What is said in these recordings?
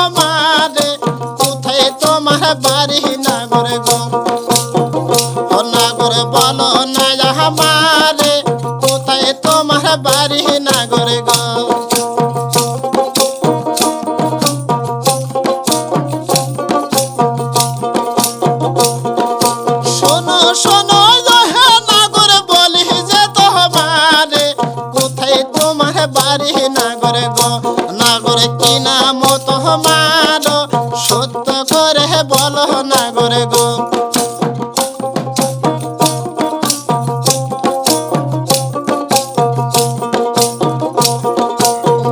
তোমারে কোথায় তোমার বাড়ি নাগর গো ও নাগর বলো না আমারে কোথায় তোমার বাড়ি নাগর গো শোনো শোনো হে নাগর বলি যে তোমারে কোথায় তোমার বাড়ি নাগর গো নাগর কি নাম তোমার সত্য করে বলো নাগর গো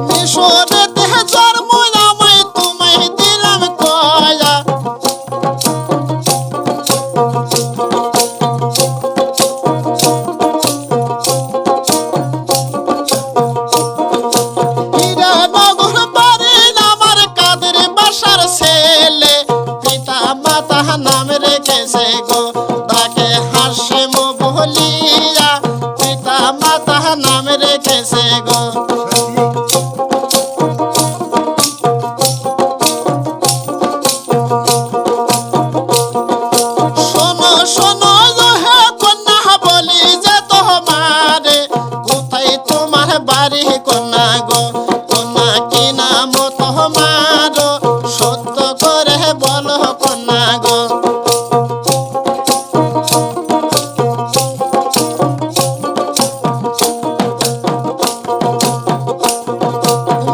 মিশরেতে জন্ম আমায় তোমায় দিলাম কয়া হীরানগর বাড়ি আমার কাদের বাসার ছেলে পিতা মাতা নাম রেখেছে গো তাকে হাসিম বলিয়া পিতা মাতা নাম রেখেছে গো শোনো শোনো হে কন্যা বলি যে তোমারে কোথায় তোমার বাড়ি কন্যা গো কন্যা কি নাম তোমার সত্য করে বলো কন্যা গো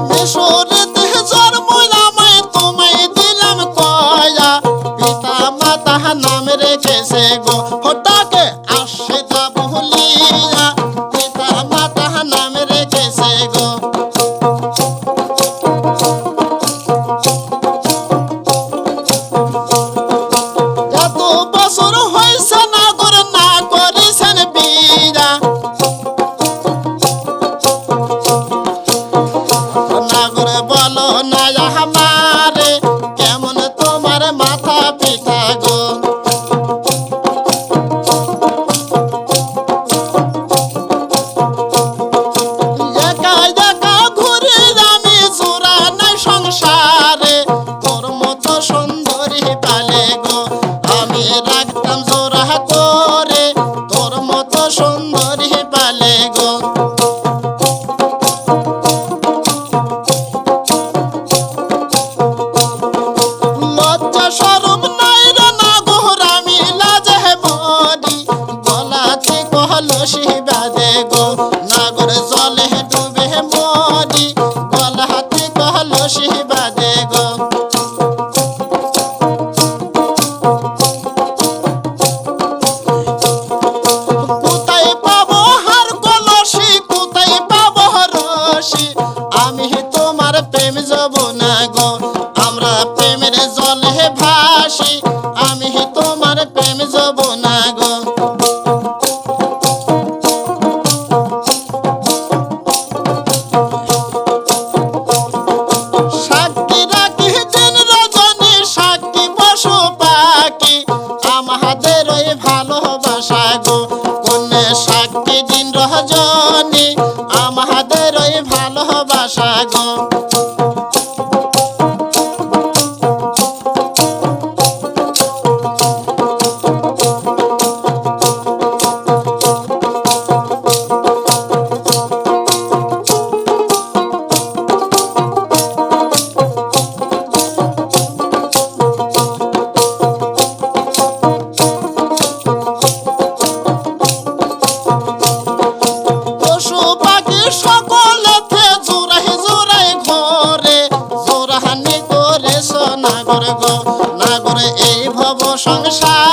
মিশরেতে জন্ম আমায় তোমায় দিলাম কয়া পিতা মাতা নাম রেখেছে গো হঠাকে আসে তা বলিয়া পিতা মাতা নাম রেখেছে গো এত বছর হয়েছে নাগর না করেছেন বিয়া নাগর বলো না আমারে কেমন তোমার মাথা পিতা গো একা একা ঘুরে আমি জোড়া নাই সংসারে তোর মতো সুন্দরী পালে গো আমি রাখতাম জোড়া করে তোর মতো সুন্দরী পালে গো লজ্জা শরম নাই রে নাগর আমি লাজে মরি গলাতে কলসি বাঁধে গো নাগর জলে ডুবে মরি গলাতে কলসি বাঁধে গো কোথায় পাবো হার কলসি কোথায় পাবো রশি আমি তোমার প্রেম যাব না গো আমরা প্রেমের জলে ভাসি আমি তোমার প্রেম যাব না গো সাক্ষী রাখি দিন রজনী সাক্ষী পশু পাখি আমাদের ওই ভালোবাসা গো কন্যা সাক্ষী দিন রজনী আমাদের ওই ভালোবাসা গো পশু পাখি সকলেতে জোড়াই জোড়াই ঘরে জোড়াহানি করেছ নাগর গো নাগর এই ভব সংসার